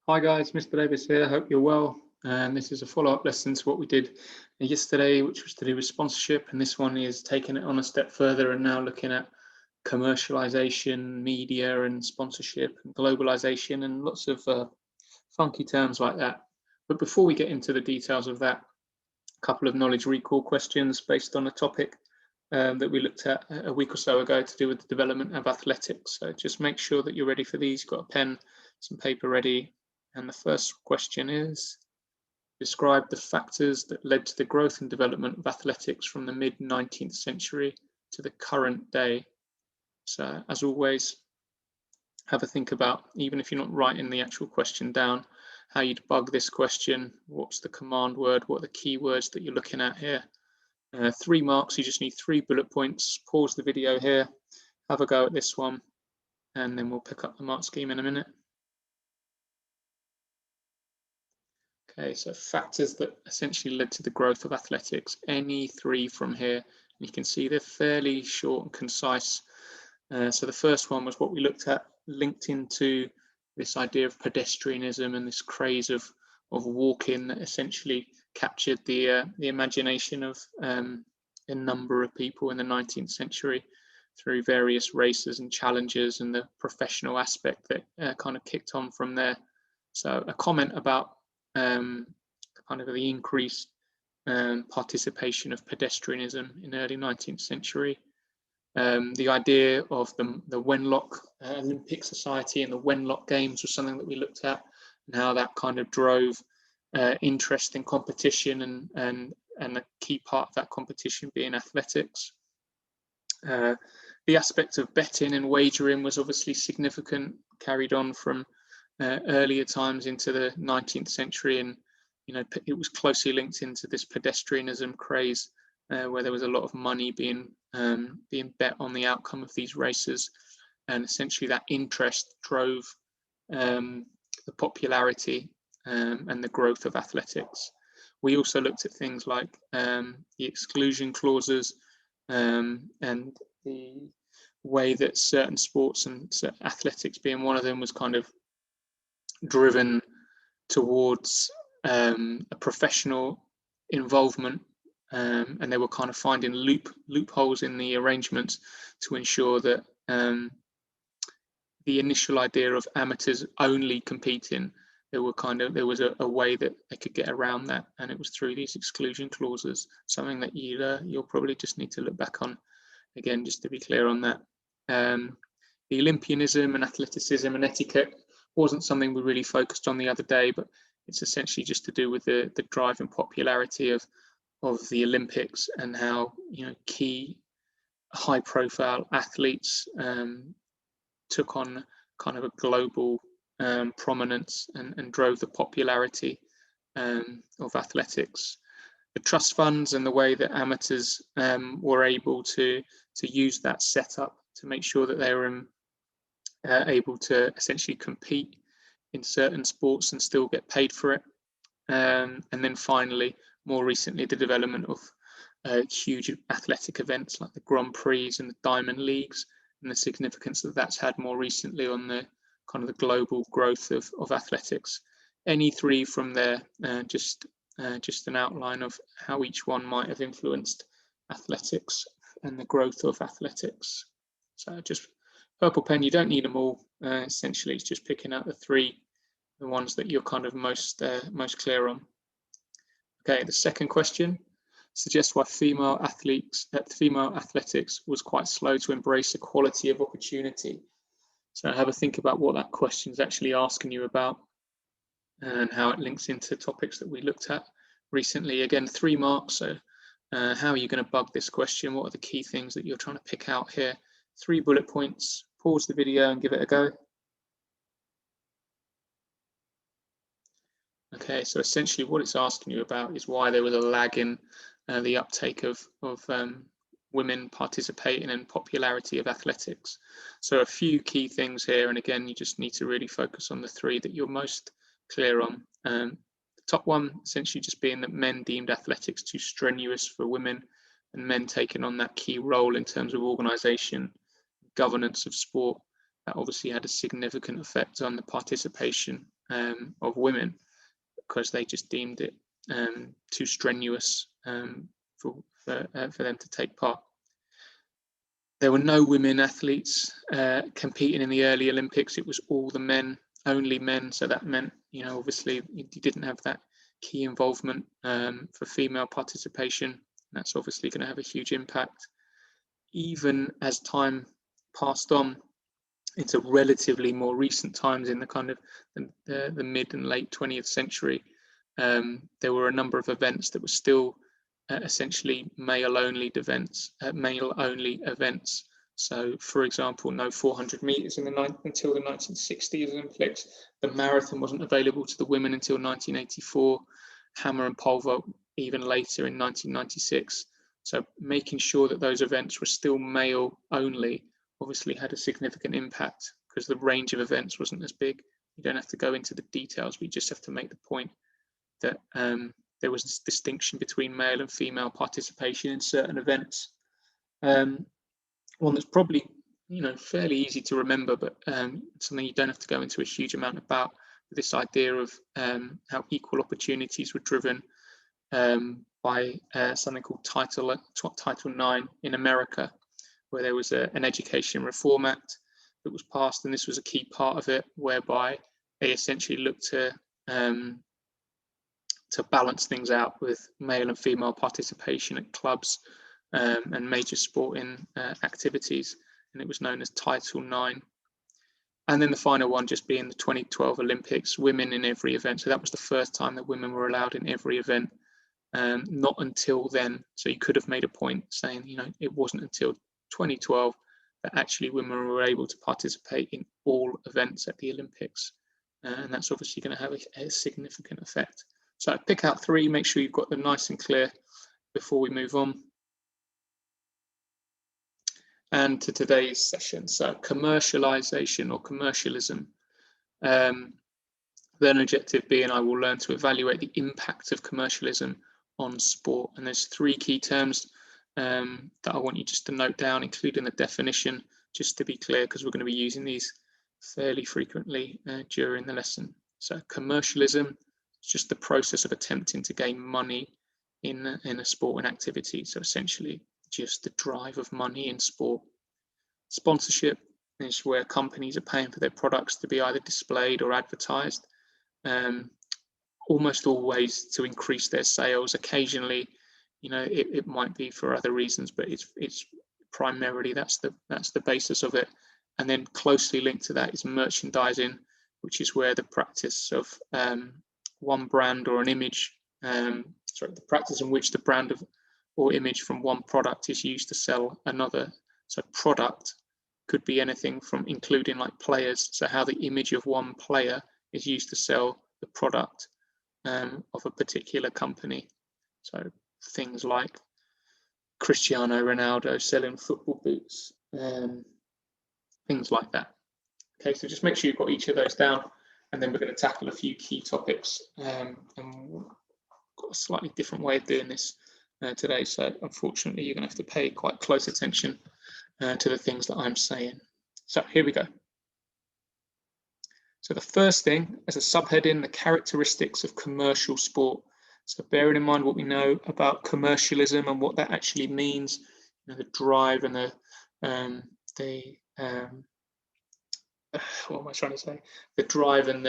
Hi guys, Mr. Davis here. Hope you're well. And this is a follow-up lesson to what we did yesterday, which was to do with sponsorship. And this one is taking it on a step further and now looking at commercialization, media, and sponsorship, and globalization, and lots of funky terms like that. But before we get into the details of that, a couple of knowledge recall questions based on a topic that we looked at a week or so ago to do with the development of athletics. So just make sure that you're ready for these. You've got a pen, some paper ready. And the first question is, describe the factors that led to the growth and development of athletics from the mid-19th century to the current day. So as always, have a think about, even if you're not writing the actual question down, how you'd bug this question. What's the command word? What are the keywords that you're looking at here? 3 marks, you just need 3 bullet points. Pause the video here, have a go at this one, and then we'll pick up the mark scheme in a minute. Okay, so factors that essentially led to the growth of athletics, any 3 from here. You can see they're fairly short and concise. So the first one was what we looked at, linked into this idea of pedestrianism and this craze of walking that essentially captured the imagination of a number of people in the 19th century through various races and challenges, and the professional aspect that kind of kicked on from there. So a comment about kind of the increased participation of pedestrianism in early 19th century. The idea of the Wenlock Olympic Society and the Wenlock Games was something that we looked at, and how that kind of drove interest in competition, and a key part of that competition being athletics. The aspect of betting and wagering was obviously significant, carried on from earlier times into the 19th century, and it was closely linked into this pedestrianism craze, where there was a lot of money being bet on the outcome of these races, and essentially that interest drove the popularity and the growth of athletics. We also looked at things like the exclusion clauses and the way that certain sports, and athletics being one of them, was kind of driven towards a professional involvement, and they were kind of finding loopholes in the arrangements to ensure that the initial idea of amateurs only competing, there was a way that they could get around that, and it was through these exclusion clauses, something that you'll probably just need to look back on again, just to be clear on that. The Olympianism and athleticism and etiquette wasn't something we really focused on the other day, but it's essentially just to do with the drive and popularity of the Olympics, and how key high profile athletes took on kind of a global prominence and drove the popularity of athletics. The trust funds and the way that amateurs were able to use that setup to make sure that they were able to essentially compete in certain sports and still get paid for it. And then finally, more recently, the development of huge athletic events like the Grand Prix and the Diamond Leagues, and the significance that that's had more recently on the kind of the global growth of athletics. Any 3 from there, just an outline of how each one might have influenced athletics and the growth of athletics. So just purple pen, you don't need them all. Essentially, it's just picking out the ones that you're kind of most clear on. Okay, the second question suggests why female athletics was quite slow to embrace equality of opportunity. So have a think about what that question is actually asking you about, and how it links into topics that we looked at recently. Again, 3 marks. So how are you going to bug this question? What are the key things that you're trying to pick out here? 3 bullet points. Pause the video and give it a go. Okay, so essentially what it's asking you about is why there was a lag in the uptake of women participating in popularity of athletics. So a few key things here, and again, you just need to really focus on the 3 that you're most clear on. The top one essentially just being that men deemed athletics too strenuous for women, and men taking on that key role in terms of organisation, governance of sport. That obviously had a significant effect on the participation of women, because they just deemed it too strenuous for them to take part. There were no women athletes competing in the early Olympics. It was all the men, only men. So that meant, obviously you didn't have that key involvement for female participation. That's obviously going to have a huge impact. Even as time passed on into relatively more recent times, in the kind of the mid and late 20th century, there were a number of events that were still essentially male-only events. So, for example, no 400 meters until the 1960s Olympics. The marathon wasn't available to the women until 1984. Hammer and pole vault even later in 1996. So making sure that those events were still male-only obviously had a significant impact, because the range of events wasn't as big. You don't have to go into the details. We just have to make the point that there was this distinction between male and female participation in certain events. One that's probably fairly easy to remember, but something you don't have to go into a huge amount about, this idea of how equal opportunities were driven by something called Title IX in America, where there was an Education Reform Act that was passed, and this was a key part of it, whereby they essentially looked to balance things out with male and female participation at clubs and major sporting activities, and it was known as Title IX. And then the final one just being the 2012 Olympics, women in every event. So that was the first time that women were allowed in every event. Not until then. So you could have made a point saying, it wasn't until 2012 that actually women were able to participate in all events at the Olympics. And that's obviously going to have a significant effect. So pick out three, make sure you've got them nice and clear before we move on. And to today's session, so commercialization or commercialism. Then objective being, I will learn to evaluate the impact of commercialism on sport. And there's three key terms that I want you just to note down, including the definition, just to be clear, because we're going to be using these fairly frequently during the lesson. So commercialism is just the process of attempting to gain money in a sporting activity. So essentially just the drive of money in sport. Sponsorship is where companies are paying for their products to be either displayed or advertised, almost always to increase their sales. Occasionally, it might be for other reasons, but it's primarily that's the basis of it. And then closely linked to that is merchandising, which is where the practice of one brand or an image, the practice in which the brand of or image from one product is used to sell another. So product could be anything from including like players. So how the image of one player is used to sell the product of a particular company. So things like Cristiano Ronaldo selling football boots, things like that. Okay, so just make sure you've got each of those down, and then we're going to tackle a few key topics. And we've got a slightly different way of doing this today, so unfortunately you're going to have to pay quite close attention to the things that I'm saying. So here we go. So the first thing, as a subheading, the characteristics of commercial sport. So bearing in mind what we know about commercialism and what that actually means, the drive and what am I trying to say? The drive and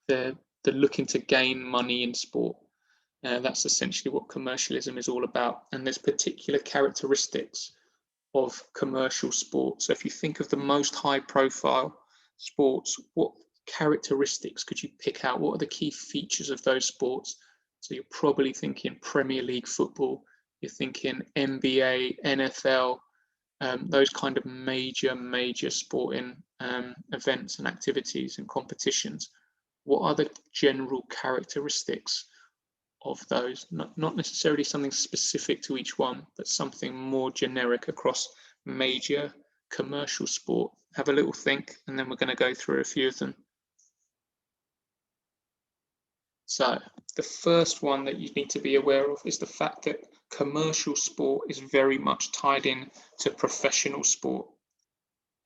the looking to gain money in sport. That's essentially what commercialism is all about. And there's particular characteristics of commercial sport. So if you think of the most high profile sports, what characteristics could you pick out? What are the key features of those sports? So you're probably thinking Premier League football, you're thinking NBA, NFL, those kind of major sporting events and activities and competitions. What are the general characteristics of those? Not necessarily something specific to each one, but something more generic across major commercial sport. Have a little think, and then we're going to go through a few of them. So the first one that you need to be aware of is the fact that commercial sport is very much tied in to professional sport.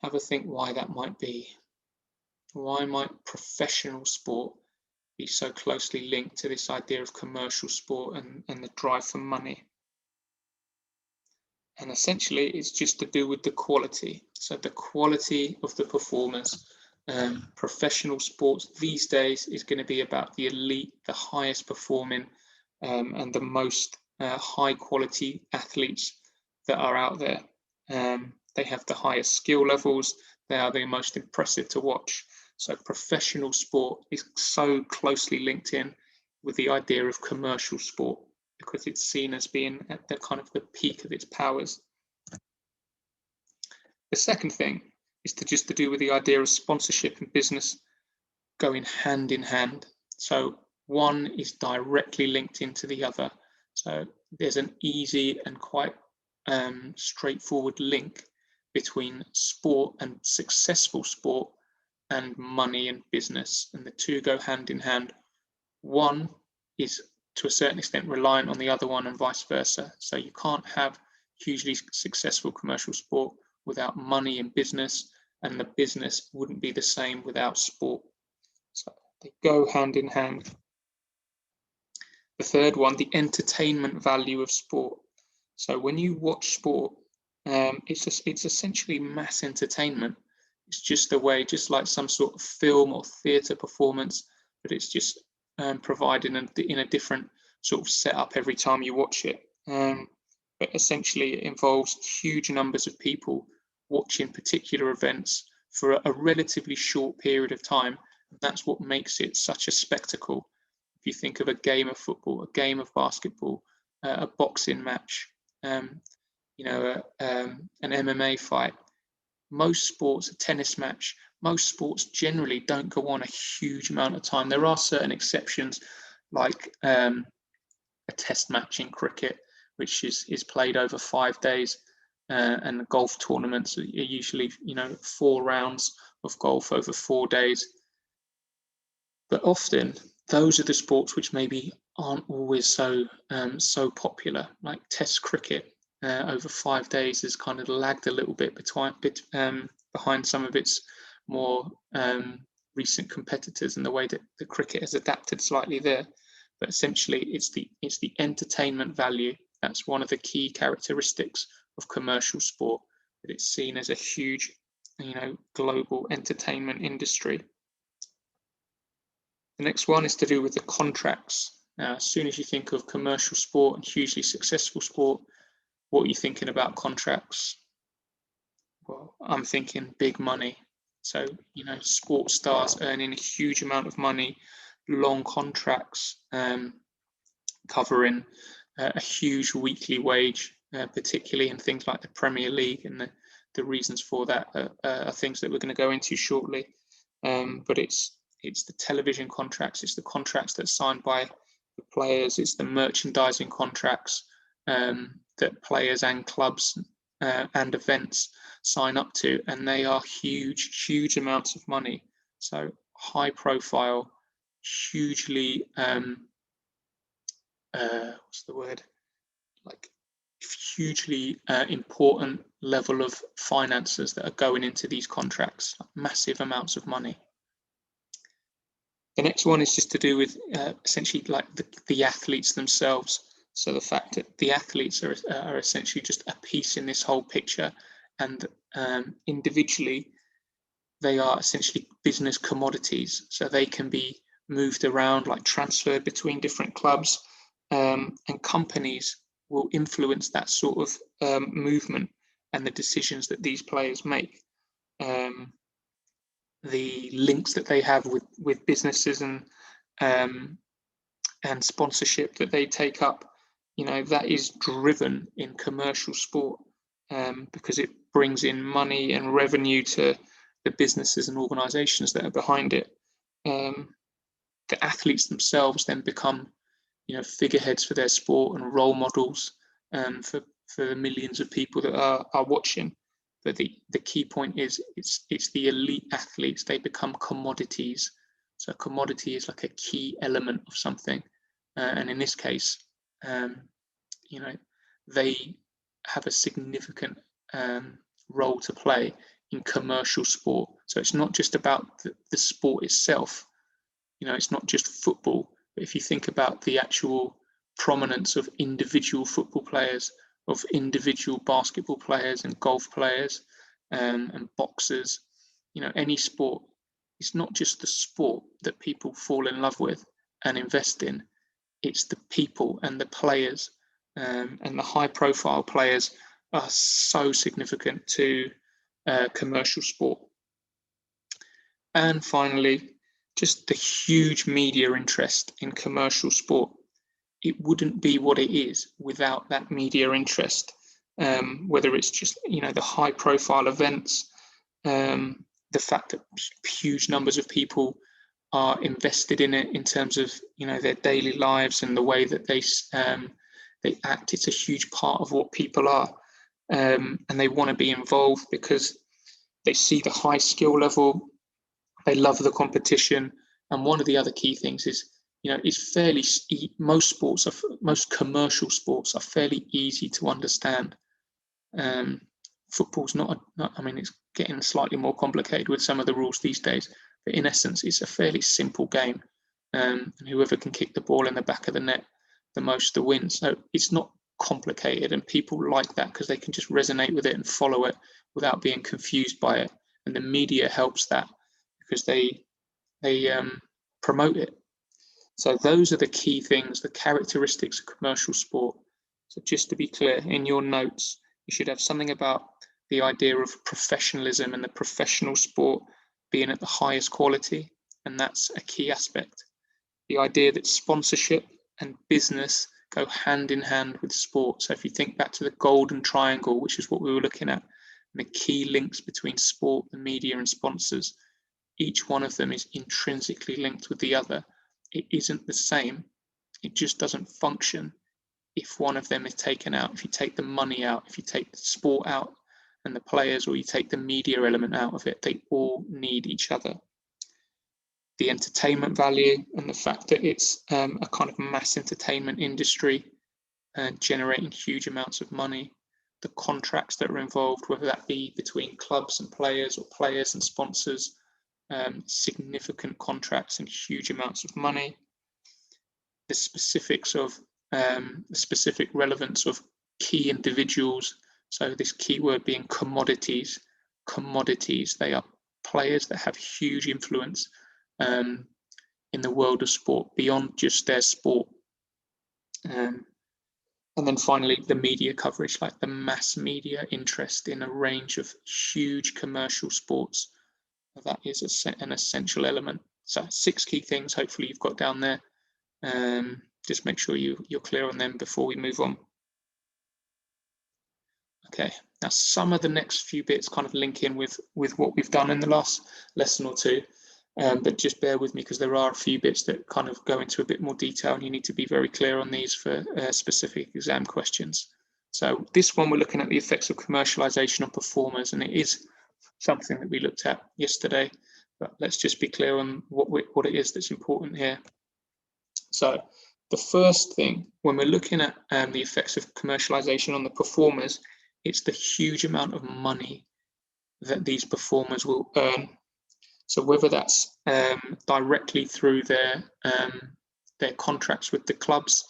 Have a think why that might be. Why might professional sport be so closely linked to this idea of commercial sport and the drive for money? And essentially, it's just to do with the quality. So the quality of the performers. Professional sports these days is going to be about the elite, the highest performing, and the most high quality athletes that are out there. They have the highest skill levels. They are the most impressive to watch. So professional sport is so closely linked in with the idea of commercial sport because it's seen as being at the kind of the peak of its powers. The second thing is to do with the idea of sponsorship and business going hand in hand. So one is directly linked into the other. So there's an easy and quite straightforward link between sport and successful sport and money and business, and the two go hand in hand. One is to a certain extent reliant on the other one and vice versa. So you can't have hugely successful commercial sport without money in business, and the business wouldn't be the same without sport. So they go hand in hand. The third one, the entertainment value of sport. So when you watch sport, it's essentially mass entertainment. It's just a way, just like some sort of film or theatre performance, but it's just provided in a different sort of setup every time you watch it. But essentially, it involves huge numbers of people watching particular events for a relatively short period of time. That's what makes it such a spectacle. If you think of a game of football, a game of basketball, a boxing match, an MMA fight, most sports, a tennis match, most sports generally don't go on a huge amount of time. There are certain exceptions, like a test match in cricket, which is played over 5 days, and the golf tournaments are usually 4 rounds of golf over 4 days. But often those are the sports which maybe aren't always so popular, like Test cricket. Over 5 days has kind of lagged a little bit behind some of its more recent competitors, and the way that the cricket has adapted slightly there. But essentially, it's the entertainment value that's one of the key characteristics of commercial sport. That it's seen as a huge, global entertainment industry. The next one is to do with the contracts. Now, as soon as you think of commercial sport and hugely successful sport, what are you thinking about contracts? Well, I'm thinking big money. So, sports stars earning a huge amount of money, long contracts, covering a huge weekly wage, particularly in things like the Premier League, and the reasons for that are things that we're going to go into shortly. But it's the television contracts, it's the contracts that are signed by the players, it's the merchandising contracts that players and clubs and events sign up to, and they are huge amounts of money. So high profile, hugely hugely important level of finances that are going into these contracts, massive amounts of money. The next one is just to do with essentially like the athletes themselves. So the fact that the athletes are essentially just a piece in this whole picture, and individually they are essentially business commodities. So they can be moved around, like transferred between different clubs, and companies will influence that sort of movement and the decisions that these players make. The links that they have with businesses and sponsorship that they take up, that is driven in commercial sport, because it brings in money and revenue to the businesses and organizations that are behind it. The athletes themselves then become figureheads for their sport and role models for the millions of people that are watching. But the key point is it's the elite athletes. They become commodities. So commodity is like a key element of something, and in this case, they have a significant role to play in commercial sport. So it's not just about the sport itself. It's not just football, but if you think about the actual prominence of individual football players, of individual basketball players and golf players, and boxers, any sport, it's not just the sport that people fall in love with and invest in, it's the people and the players, and the high profile players are so significant to commercial sport. And finally, just the huge media interest in commercial sport. It wouldn't be what it is without that media interest, whether it's just, the high profile events, the fact that huge numbers of people are invested in it in terms of, their daily lives and the way that they act. It's a huge part of what people are, and they want to be involved because they see the high skill level, they love the competition. And one of the other key things is, it's fairly, most commercial sports are fairly easy to understand. Football's not, it's getting slightly more complicated with some of the rules these days, but in essence, it's a fairly simple game. And whoever can kick the ball in the back of the net the most to win. So it's not complicated, and people like that because they can just resonate with it and follow it without being confused by it. And the media helps that because they promote it. So those are the key things, the characteristics of commercial sport. So just to be clear, in your notes, you should have something about the idea of professionalism and the professional sport being at the highest quality, and that's a key aspect. The idea that sponsorship and business go hand in hand with sport. So if you think back to the golden triangle, which is what we were looking at, and the key links between sport, the media, and sponsors, each one of them is intrinsically linked with the other. It isn't the same. It just doesn't function if one of them is taken out. If you take the money out, if you take the sport out and the players, or you take the media element out of it, they all need each other. The entertainment value and the fact that it's a kind of mass entertainment industry generating huge amounts of money. The contracts that are involved, whether that be between clubs and players or players and sponsors, significant contracts and huge amounts of money. The specifics of the specific relevance of key individuals. So this keyword being commodities. Commodities, they are players that have huge influence in the world of sport beyond just their sport. And then finally, the media coverage, like the mass media interest in a range of huge commercial sports. That is an essential element. So 6 key things, hopefully you've got down there. Just make sure you're clear on them before we move on. Okay, now some of the next few bits kind of link in with what we've done in the last lesson or two, but just bear with me because there are a few bits that kind of go into a bit more detail, and you need to be very clear on these for specific exam questions. So this one, we're looking at the effects of commercialization on performers, and it is something that we looked at yesterday, but let's just be clear on what it is that's important here. So the first thing, when we're looking at the effects of commercialization on the performers, it's the huge amount of money that these performers will earn. So whether that's directly through their contracts with the clubs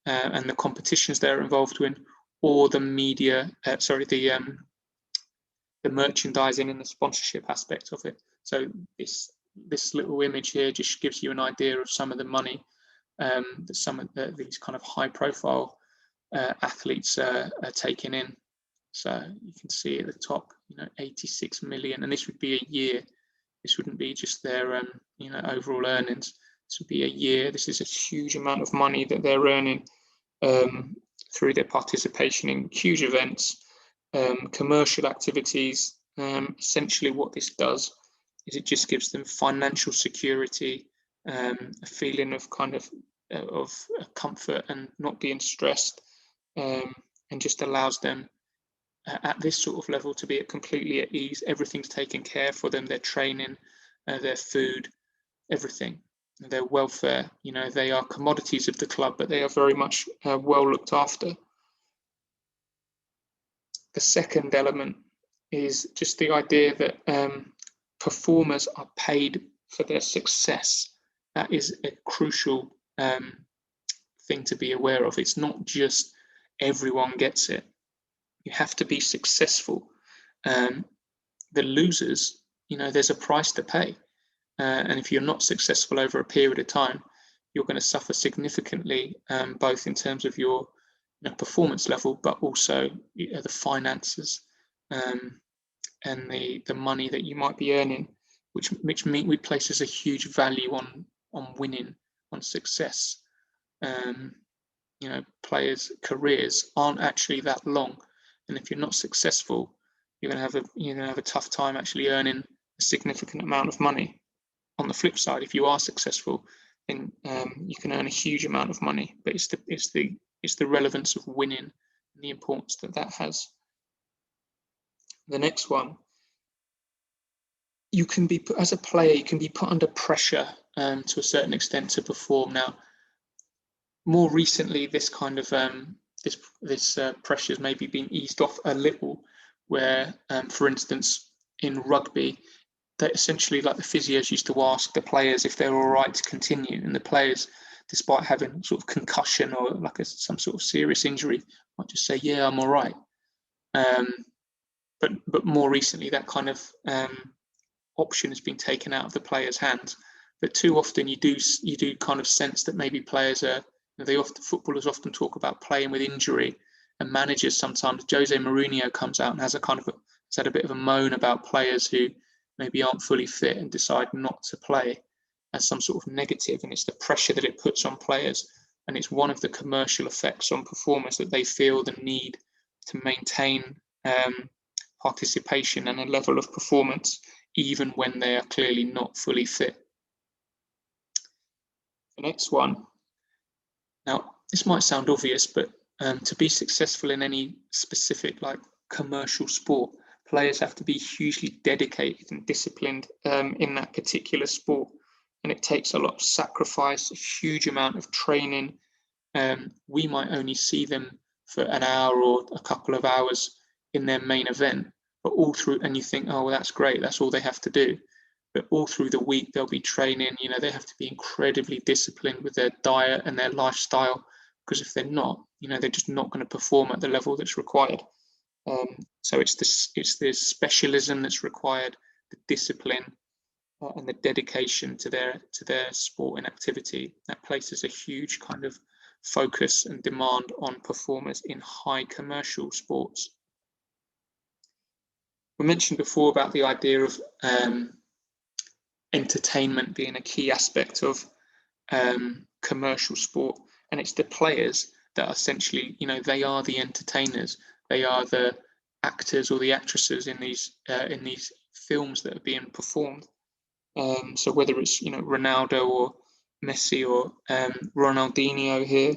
and the competitions they're involved in, or the media, the merchandising and the sponsorship aspect of it. So this little image here just gives you an idea of some of the money that some of these kind of high profile athletes are taking in. So you can see at the top, 86 million, and this would be a year. This wouldn't be just their overall earnings. This would be a year. This is a huge amount of money that they're earning through their participation in huge events, commercial activities. Essentially what this does is it just gives them financial security, a feeling of of comfort and not being stressed, and just allows them at this sort of level to be completely at ease. Everything's taken care for them, their training, their food, everything, their welfare. They are commodities of the club, but they are very much well looked after. The second element is just the idea that performers are paid for their success. That is a crucial thing to be aware of. It's not just everyone gets it. You have to be successful. The losers, there's a price to pay. And if you're not successful over a period of time, you're going to suffer significantly, both in terms of your performance level, but also the finances and the money that you might be earning, which places a huge value on winning, on success. Players' careers aren't actually that long, and if you're not successful, you're going to have a tough time actually earning a significant amount of money. On the flip side, if you are successful, then you can earn a huge amount of money. But it's the relevance of winning and the importance that has. The next one, you can be put, as a player, you can be put under pressure to a certain extent to perform. Now, more recently, this kind of this pressure has maybe been eased off a little, where, for instance, in rugby, that essentially, like, the physios used to ask the players if they were all right to continue, and the players, despite having sort of concussion or like some sort of serious injury, might just say, "Yeah, I'm all right." But more recently, that kind of option has been taken out of the players' hands. But too often, you do kind of sense that maybe players are. Footballers often talk about playing with injury, and managers sometimes. Jose Mourinho comes out and has had a bit of a moan about players who maybe aren't fully fit and decide not to play as some sort of negative, and it's the pressure that it puts on players, and it's one of the commercial effects on performers that they feel the need to maintain participation and a level of performance even when they are clearly not fully fit. The next one. Now, this might sound obvious, but to be successful in any specific commercial sport, players have to be hugely dedicated and disciplined in that particular sport, and it takes a lot of sacrifice, a huge amount of training. We might only see them for an hour or a couple of hours in their main event, but all through, and you think, oh, well, that's great, that's all they have to do. But all through the week, they'll be training. They have to be incredibly disciplined with their diet and their lifestyle, because if they're not, they're just not going to perform at the level that's required. So it's the specialism that's required, the discipline, and the dedication to their sport and activity that places a huge kind of focus and demand on performers in high commercial sports. We mentioned before about the idea of entertainment being a key aspect of commercial sport, and it's the players that essentially, they are the entertainers. They are the actors or the actresses in these films that are being performed. So whether it's Ronaldo or Messi or Ronaldinho here,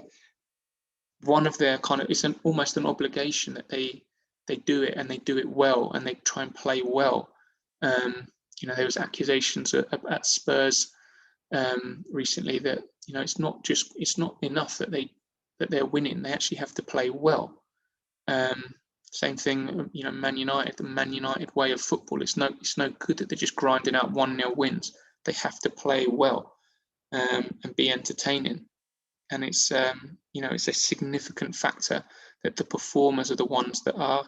one of their kind of, it's almost an obligation that they do it, and they do it well, and they try and play well. There was accusations at Spurs recently that it's not enough that they're winning. They actually have to play well. Same thing, Man United, the Man United way of football. It's no good that they're just grinding out 1-0 wins. They have to play well and be entertaining. And it's it's a significant factor that the performers are the ones that are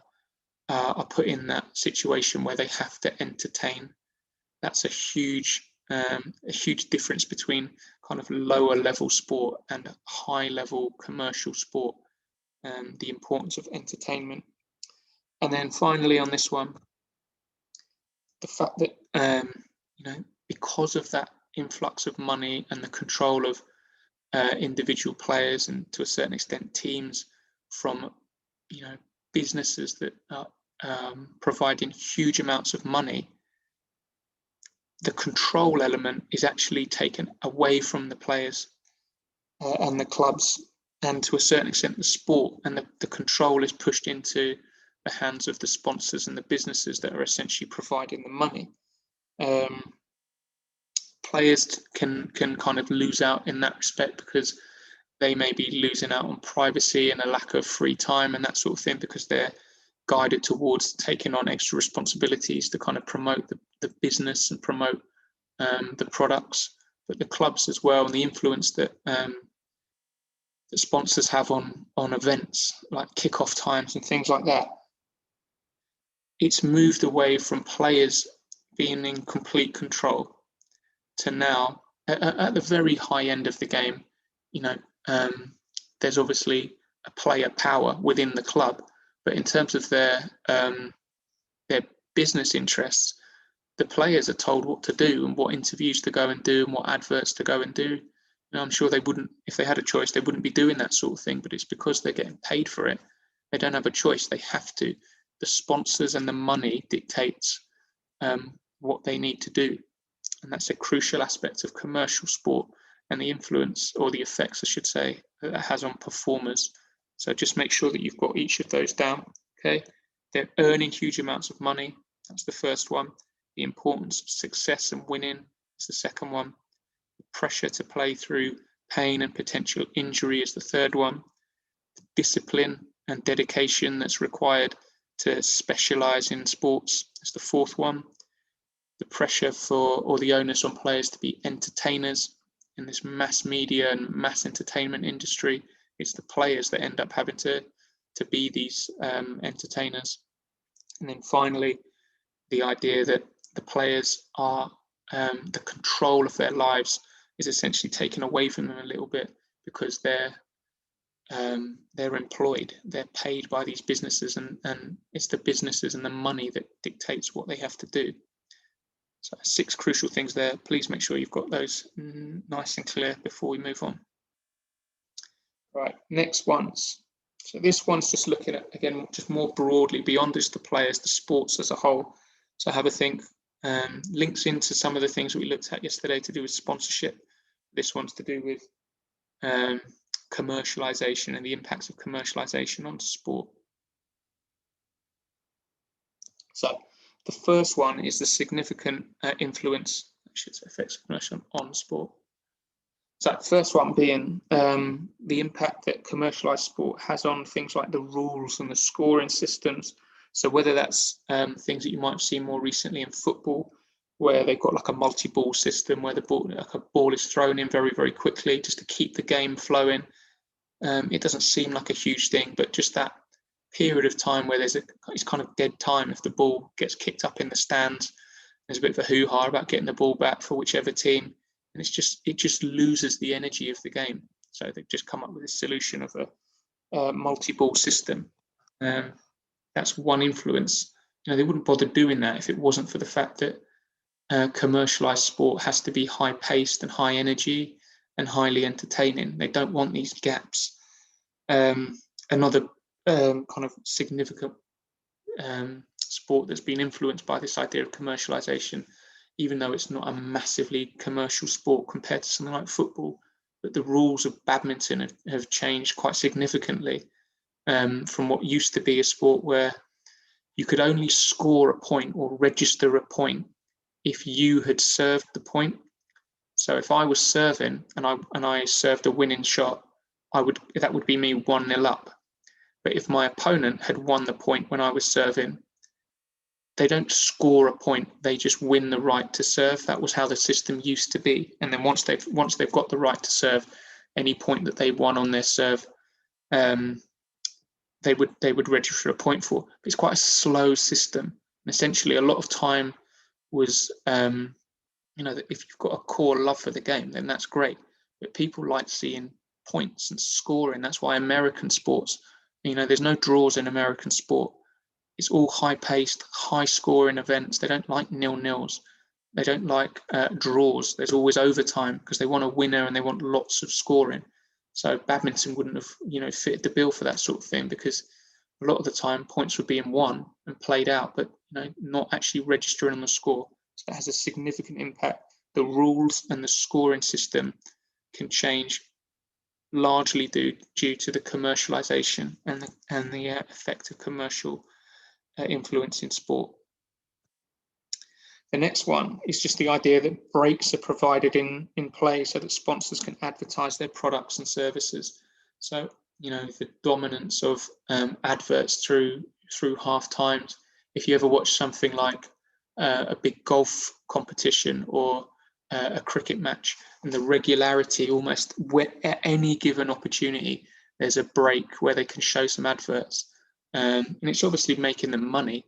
put in that situation where they have to entertain. That's a huge difference between kind of lower level sport and high level commercial sport, and the importance of entertainment. And then finally on this one, the fact that because of that influx of money and the control of individual players, and to a certain extent teams, from businesses that are providing huge amounts of money, the control element is actually taken away from the players and the clubs, and to a certain extent the sport, and the control is pushed into the hands of the sponsors and the businesses that are essentially providing the money. Players can kind of lose out in that respect, because they may be losing out on privacy and a lack of free time and that sort of thing, because they're guided towards taking on extra responsibilities to kind of promote the business and promote the products, but the clubs as well, and the influence that that sponsors have on events like kickoff times and things like that. It's moved away from players being in complete control to now at the very high end of the game. There's obviously a player power within the club, but in terms of their business interests, the players are told what to do and what interviews to go and do and what adverts to go and do. I'm sure they wouldn't, if they had a choice, they wouldn't be doing that sort of thing, but it's because they're getting paid for it. They don't have a choice. They have to. The sponsors and the money dictates what they need to do. And that's a crucial aspect of commercial sport and the influence, or the effects, I should say, that it has on performers. So just make sure that you've got each of those down, okay? They're earning huge amounts of money. That's the first one. The importance of success and winning is the second one. The pressure to play through pain and potential injury is the third one. The discipline and dedication that's required to specialize in sports is the fourth one. The pressure for, or the onus on players to be entertainers in this mass media and mass entertainment industry. It's the players that end up having to be these entertainers. And then finally, the idea that the players are, the control of their lives is essentially taken away from them a little bit, because they're employed, they're paid by these businesses, and it's the businesses and the money that dictates what they have to do. So 6 crucial things there. Please make sure you've got those nice and clear before we move on. Right, next ones. So this one's just looking at, again, just more broadly beyond just the players, the sports as a whole. So have a think. Links into some of the things that we looked at yesterday to do with sponsorship. This one's to do with commercialization and the impacts of commercialization on sport. So the first one is the significant influence, I should say, effects of commercial on sport. So the first one being the impact that commercialized sport has on things like the rules and the scoring systems. So whether that's things that you might have seen more recently in football, where they've got like a multi-ball system where the ball is thrown in very, very quickly just to keep the game flowing. It doesn't seem like a huge thing, but just that period of time where it's kind of dead time if the ball gets kicked up in the stands. There's a bit of a hoo-ha about getting the ball back for whichever team, and it just loses the energy of the game. So they've just come up with a solution of a multi-ball system. That's one influence. They wouldn't bother doing that if it wasn't for the fact that commercialized sport has to be high-paced and high energy and highly entertaining. They don't want these gaps. Another kind of significant sport that's been influenced by this idea of commercialization, even though it's not a massively commercial sport compared to something like football, but the rules of badminton have changed quite significantly from what used to be a sport where you could only score a point or register a point if you had served the point. So if I was serving and I served a winning shot, that would be me 1-0 up. But if my opponent had won the point when I was serving, they don't score a point, they just win the right to serve. That was how the system used to be. And then once they've got the right to serve, any point that they won on their serve, they would register a point for. But it's quite a slow system. And essentially a lot of time was, that if you've got a core love for the game, then that's great. But people like seeing points and scoring. That's why American sports, there's no draws in American sport. It's all high-paced, high-scoring events. They don't like nil-nils. They don't like draws. There's always overtime because they want a winner and they want lots of scoring. So badminton wouldn't have, fitted the bill for that sort of thing, because a lot of the time points were being won and played out, but not actually registering on the score. So that has a significant impact. The rules and the scoring system can change largely due to the commercialization and the effect of commercial influence in sport. The next one is just the idea that breaks are provided in play so that sponsors can advertise their products and services. So, the dominance of adverts through through half times. If you ever watch something like a big golf competition or a cricket match, and the regularity, almost at any given opportunity, there's a break where they can show some adverts, and it's obviously making them money.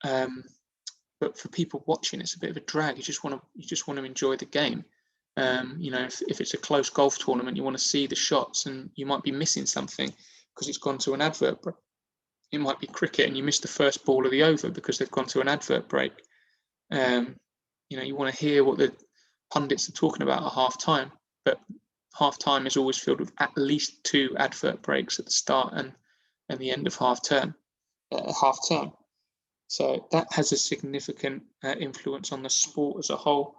But for people watching, it's a bit of a drag. You just want to enjoy the game. If it's a close golf tournament, you want to see the shots, and you might be missing something because it's gone to an advert break. It might be cricket, and you missed the first ball of the over because they've gone to an advert break. You want to hear what the pundits are talking about at half time, but half time is always filled with at least 2 advert breaks at the start and the end of half term. So that has a significant influence on the sport as a whole,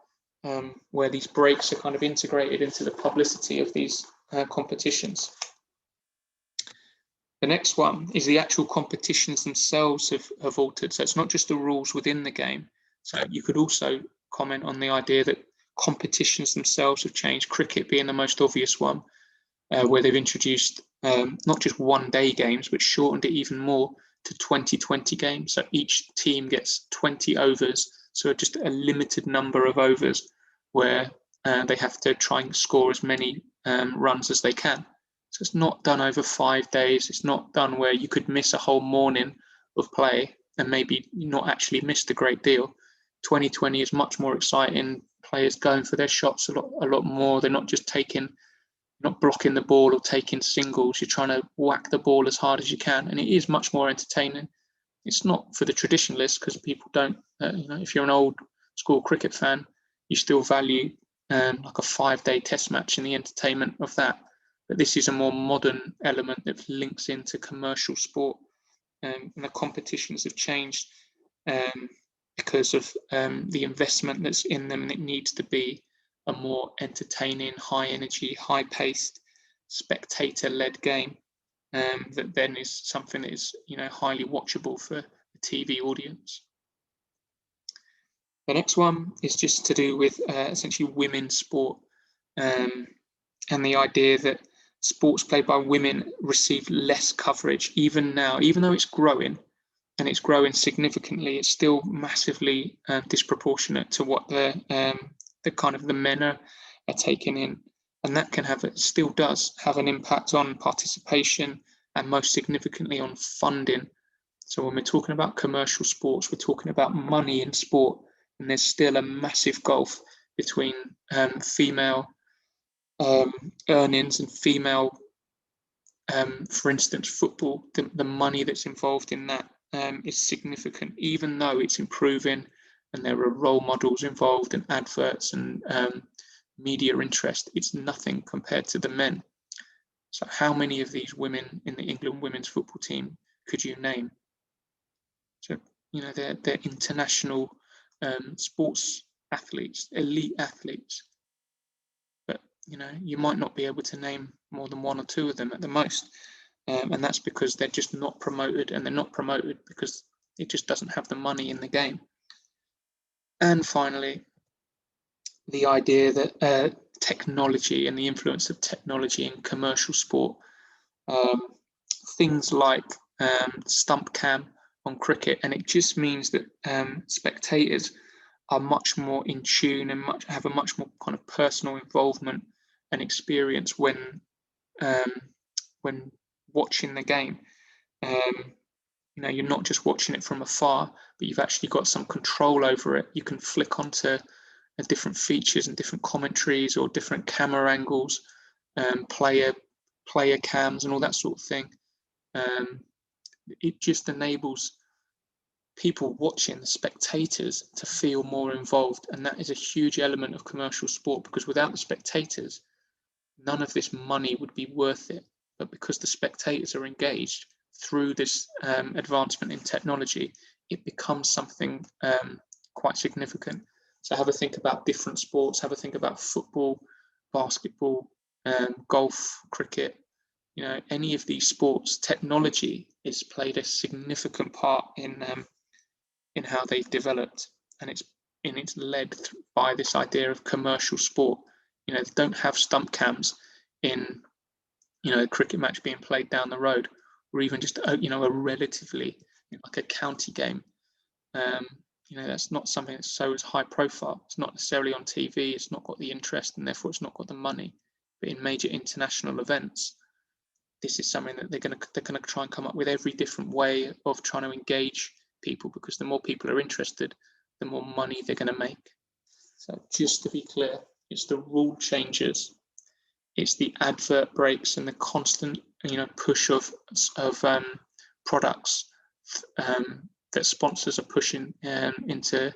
where these breaks are kind of integrated into the publicity of these competitions. The next one is the actual competitions themselves have altered. So it's not just the rules within the game. So you could also comment on the idea that competitions themselves have changed, cricket being the most obvious one, where they've introduced not just one-day games, but shortened it even more to 20-20 games. So each team gets 20 overs, so just a limited number of overs where they have to try and score as many runs as they can. So it's not done over 5 days. It's not done where you could miss a whole morning of play and maybe not actually missed a great deal. 20-20 is much more exciting. Players going for their shots a lot more. They're not just not blocking the ball or taking singles. You're trying to whack the ball as hard as you can, and it is much more entertaining. It's not for the traditionalists because people don't. If you're an old school cricket fan, you still value like a 5-day test match and the entertainment of that. But this is a more modern element that links into commercial sport, and the competitions have changed because of the investment that's in them, and it needs to be a more entertaining, high energy, high paced, spectator led game that then is something that is highly watchable for the TV audience. The next one is just to do with essentially women's sport, and the idea that sports played by women receive less coverage even now, even though it's growing, and it's growing significantly. It's still massively disproportionate to what the men are taking in, and that still does have an impact on participation and most significantly on funding. So when we're talking about commercial sports, we're talking about money in sport, and there's still a massive gulf between female earnings and female, for instance, football. The money that's involved in that is significant, even though it's improving and there are role models involved and adverts and media interest. It's nothing compared to the men. So how many of these women in the England women's football team could you name? So they're international sports athletes, elite athletes, but you might not be able to name more than 1 or 2 of them at the most, and that's because they're just not promoted, and they're not promoted because it just doesn't have the money in the game. And finally, the idea that technology and the influence of technology in commercial sport, things like stump cam on cricket, and it just means that spectators are much more in tune and have a much more kind of personal involvement and experience when watching the game. You're not just watching it from afar, but you've actually got some control over it. You can flick onto different features and different commentaries or different camera angles, player cams and all that sort of thing. It just enables people watching, the spectators, to feel more involved, and that is a huge element of commercial sport, because without the spectators, none of this money would be worth it. But because the spectators are engaged through this advancement in technology, it becomes something quite significant. So have a think about different sports, have a think about football, basketball, golf, cricket. Any of these sports, technology has played a significant part in how they've developed, and it's led by this idea of commercial sport. They don't have stump cams in a cricket match being played down the road, or even just a relatively like a county game. That's not something that's so high profile. It's not necessarily on TV. It's not got the interest, and therefore it's not got the money. But in major international events, this is something that they're going to try and come up with every different way of trying to engage people, because the more people are interested, the more money they're going to make. So just to be clear, it's the rule changes, it's the advert breaks, and the constant push of products that sponsors are pushing into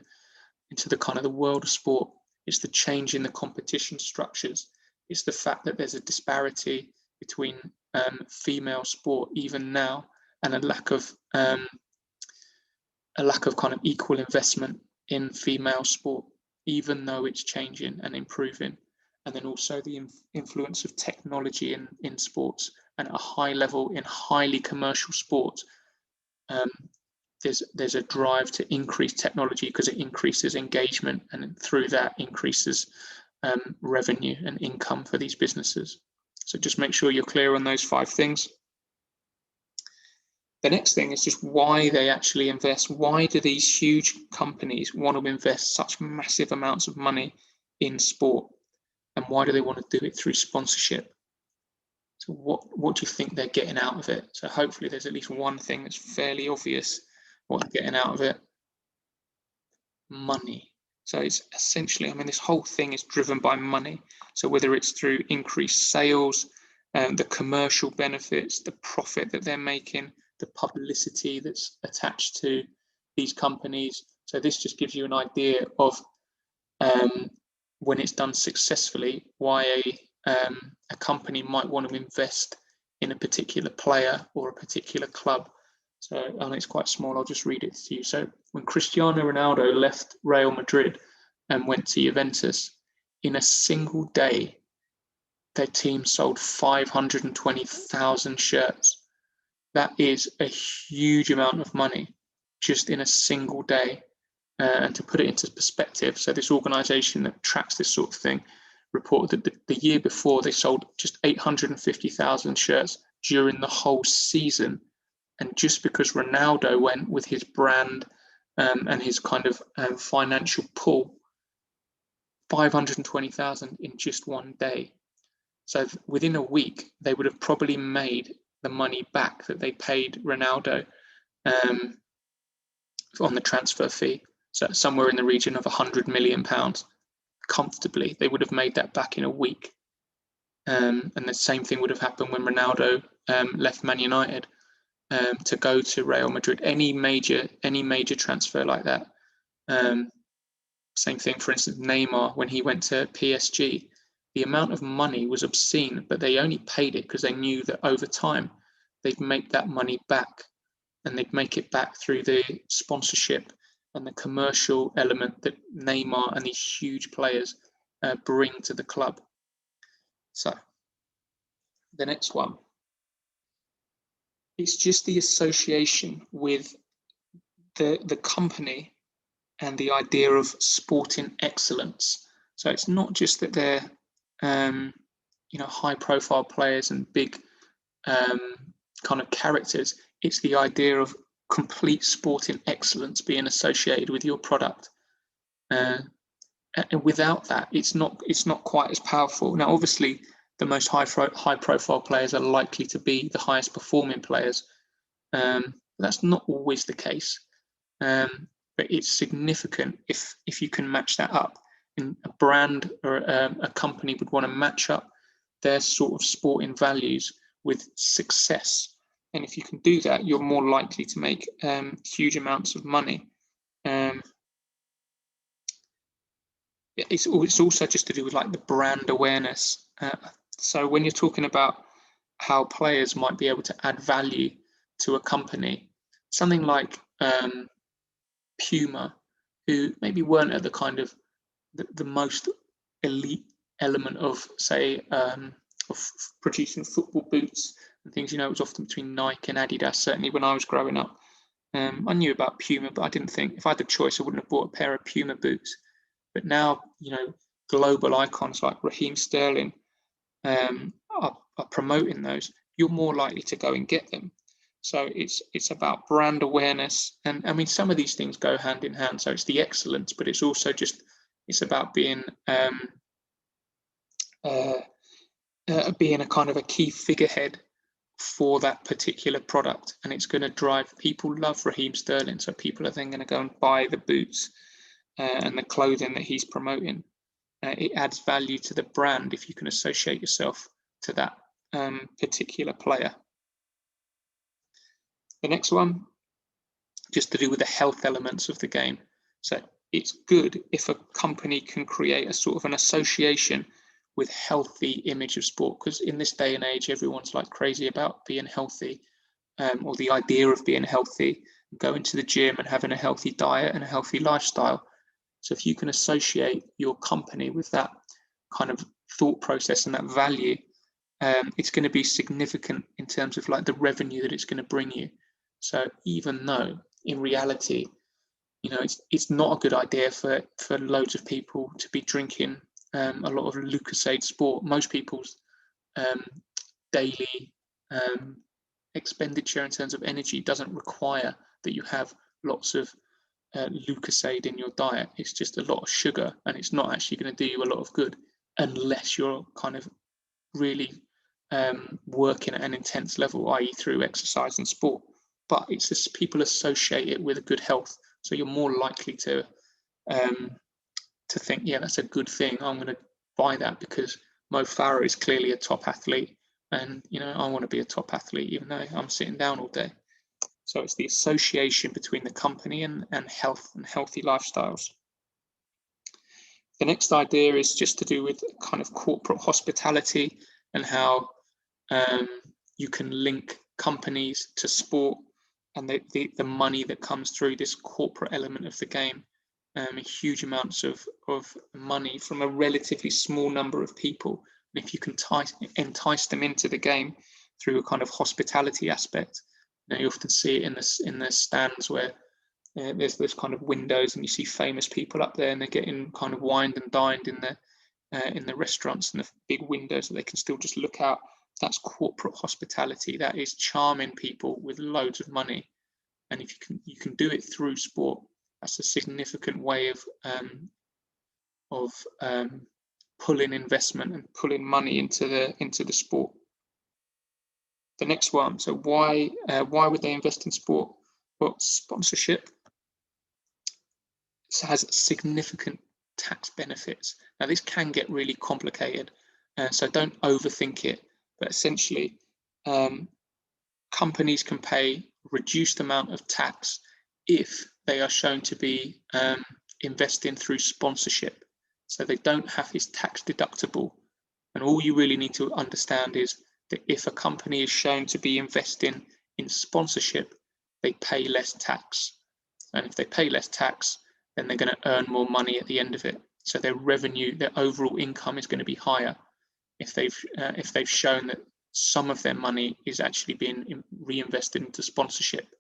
the kind of the world of sport. It's the change in the competition structures. It's the fact that there's a disparity between female sport even now, and a lack of kind of equal investment in female sport, even though it's changing and improving. And then also the influence of technology in sports, and at a high level in highly commercial sports. There's a drive to increase technology because it increases engagement, and through that increases revenue and income for these businesses. So just make sure you're clear on those 5 things. The next thing is just why they actually invest. Why do these huge companies want to invest such massive amounts of money in sport? And why do they want to do it through sponsorship? So what do you think they're getting out of it? So hopefully there's at least one thing that's fairly obvious what they're getting out of it. Money. So it's essentially, this whole thing is driven by money. So whether it's through increased sales, the commercial benefits, the profit that they're making, the publicity that's attached to these companies. So this just gives you an idea of when it's done successfully, why a company might want to invest in a particular player or a particular club. So it's quite small, I'll just read it to you. So when Cristiano Ronaldo left Real Madrid and went to Juventus, in a single day, their team sold 520,000 shirts. That is a huge amount of money just in a single day. And to put it into perspective, so this organization that tracks this sort of thing reported that the year before they sold just 850,000 shirts during the whole season. And just because Ronaldo went with his brand and his kind of financial pull, 520,000 in just one day. So within a week, they would have probably made the money back that they paid Ronaldo on the transfer fee. So somewhere in the region of £100 million comfortably. They would have made that back in a week. And the same thing would have happened when Ronaldo left Man United to go to Real Madrid. Any major transfer like that. Same thing, for instance, Neymar, when he went to PSG, the amount of money was obscene, but they only paid it because they knew that over time they'd make that money back, and they'd make it back through the sponsorship and the commercial element that Neymar and these huge players bring to the club. So the next one, it's just the association with the company and the idea of sporting excellence. So it's not just that they're high profile players and big kind of characters. It's the idea of complete sporting excellence being associated with your product. And without that, it's not quite as powerful. Now, obviously, the most high profile players are likely to be the highest performing players. That's not always the case. But it's significant if you can match that up. And a brand or a company would want to match up their sort of sporting values with success. And if you can do that, you're more likely to make huge amounts of money. It's also just to do with like the brand awareness. So when you're talking about how players might be able to add value to a company, something like Puma, who maybe weren't at the kind of the most elite element of, say, of producing football boots and things. It was often between Nike and Adidas. Certainly when I was growing up, I knew about Puma, but I didn't think, if I had the choice, I wouldn't have bought a pair of Puma boots. But now, global icons like Raheem Sterling are promoting those. You're more likely to go and get them. So it's about brand awareness, and I mean some of these things go hand in hand. So it's the excellence, but it's also just it's about being uh, being a kind of a key figurehead for that particular product, and it's going to drive people love Raheem Sterling, so people are then going to go and buy the boots and the clothing that he's promoting. It adds value to the brand if you can associate yourself to that particular player. The next one, just to do with the health elements of the game. So it's good if a company can create a sort of an association with healthy image of sport, because in this day and age, everyone's like crazy about being healthy, or the idea of being healthy, going to the gym and having a healthy diet and a healthy lifestyle. So if you can associate your company with that kind of thought process and that value, it's going to be significant in terms of like the revenue that it's going to bring you. So even though in reality, you know, it's not a good idea for loads of people to be drinking a lot of Lucozade Sport. Most people's daily expenditure in terms of energy doesn't require that you have lots of Lucozade in your diet. It's just a lot of sugar, and it's not actually going to do you a lot of good unless you're kind of really working at an intense level, i.e. through exercise and sport. But it's just people associate it with a good health, so you're more likely to think, yeah, that's a good thing. I'm going to buy that because Mo Farah is clearly a top athlete, and you know I want to be a top athlete even though I'm sitting down all day. So it's the association between the company and health and healthy lifestyles. The next idea is just to do with kind of corporate hospitality and how you can link companies to sport and the money that comes through this corporate element of the game. Huge amounts of money from a relatively small number of people. And if you can entice them into the game through a kind of hospitality aspect, you often see it in the stands where there's those kind of windows and you see famous people up there and they're getting kind of wined and dined in the restaurants and the big windows that they can still just look out. That's corporate hospitality. That is charming people with loads of money. And if you can do it through sport, that's a significant way of pulling investment and pulling money into the sport. The next one, so why would they invest in sport? Well, sponsorship has significant tax benefits. Now, this can get really complicated, so don't overthink it. But essentially, companies can pay reduced amount of tax if they are shown to be investing through sponsorship. So they don't have this tax deductible. And all you really need to understand is that if a company is shown to be investing in sponsorship, they pay less tax. And if they pay less tax, then they're going to earn more money at the end of it. So their revenue, their overall income is going to be higher if they've shown that some of their money is actually being reinvested into sponsorship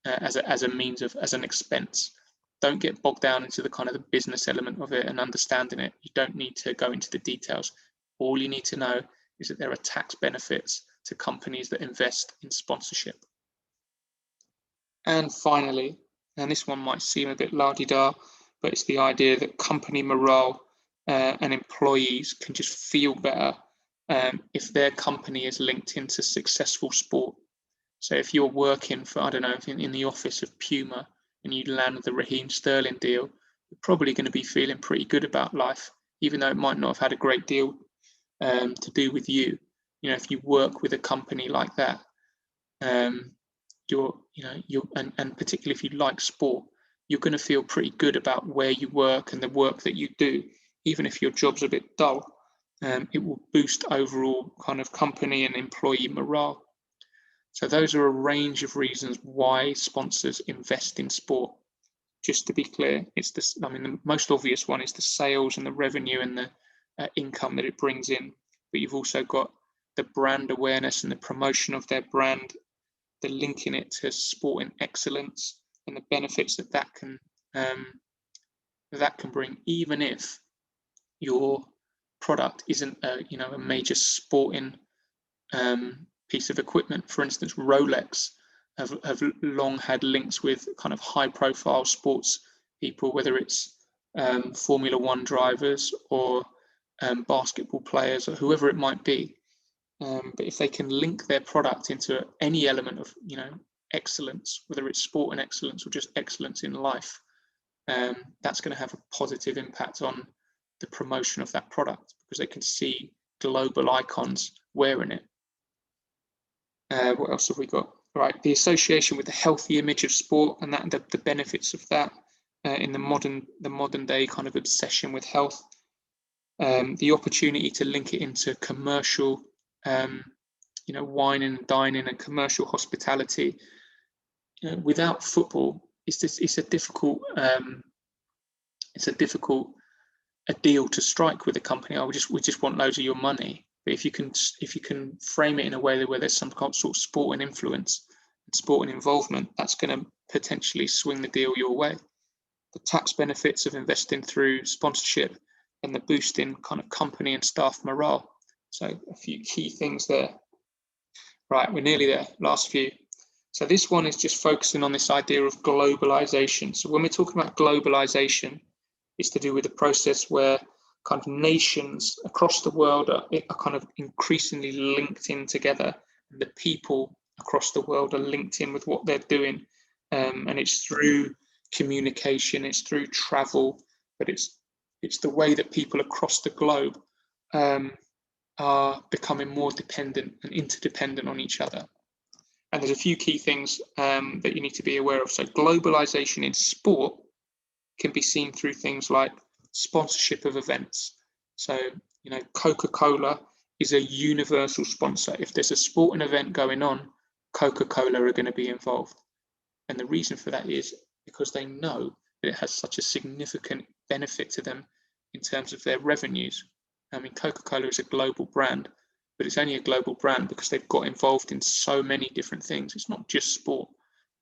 as an expense. Don't get bogged down into the kind of the business element of it and understanding it. You don't need to go into the details. All you need to know is that there are tax benefits to companies that invest in sponsorship. And finally, and this one might seem a bit la-di-da, but it's the idea that company morale and employees can just feel better if their company is linked into successful sport. So if you're working for, I don't know, in the office of Puma and you land the Raheem Sterling deal, you're probably going to be feeling pretty good about life, even though it might not have had a great deal to do with you. You know, if you work with a company like that, and particularly if you like sport, you're going to feel pretty good about where you work and the work that you do, even if your job's a bit dull. It will boost overall kind of company and employee morale. So those are a range of reasons why sponsors invest in sport. Just to be clear, the most obvious one is the sales and the revenue and the income that it brings in. But you've also got the brand awareness and the promotion of their brand, the linking it to sporting excellence and the benefits that can bring, even if your product isn't a major sporting piece of equipment. For instance, Rolex have long had links with kind of high profile sports people, whether it's Formula One drivers or basketball players or whoever it might be. But if they can link their product into any element of, excellence, whether it's sport and excellence or just excellence in life, that's going to have a positive impact on the promotion of that product, because they can see global icons wearing it. What else have we got? Right, the association with the healthy image of sport, and that the benefits of that in the modern day kind of obsession with health. The opportunity to link it into commercial, wine and dining and commercial hospitality. Without football, it's a difficult a deal to strike with a company. We just want loads of your money. But if you can frame it in a way where there's some sort of sport and influence and sport and involvement, that's going to potentially swing the deal your way. The tax benefits of investing through sponsorship and the boosting kind of company and staff morale. So a few key things there. Right, we're nearly there, last few. So this one is just focusing on this idea of globalization. So when we're talking about globalization, it's to do with the process where kind of nations across the world are kind of increasingly linked in together. The people across the world are linked in with what they're doing. And it's through communication, it's through travel, but it's the way that people across the globe are becoming more dependent and interdependent on each other. And there's a few key things that you need to be aware of. So globalization in sport can be seen through things like sponsorship of events. So, Coca-Cola is a universal sponsor. If there's a sporting event going on, Coca-Cola are going to be involved. And the reason for that is because they know that it has such a significant benefit to them in terms of their revenues. I mean, Coca-Cola is a global brand, but it's only a global brand because they've got involved in so many different things. It's not just sport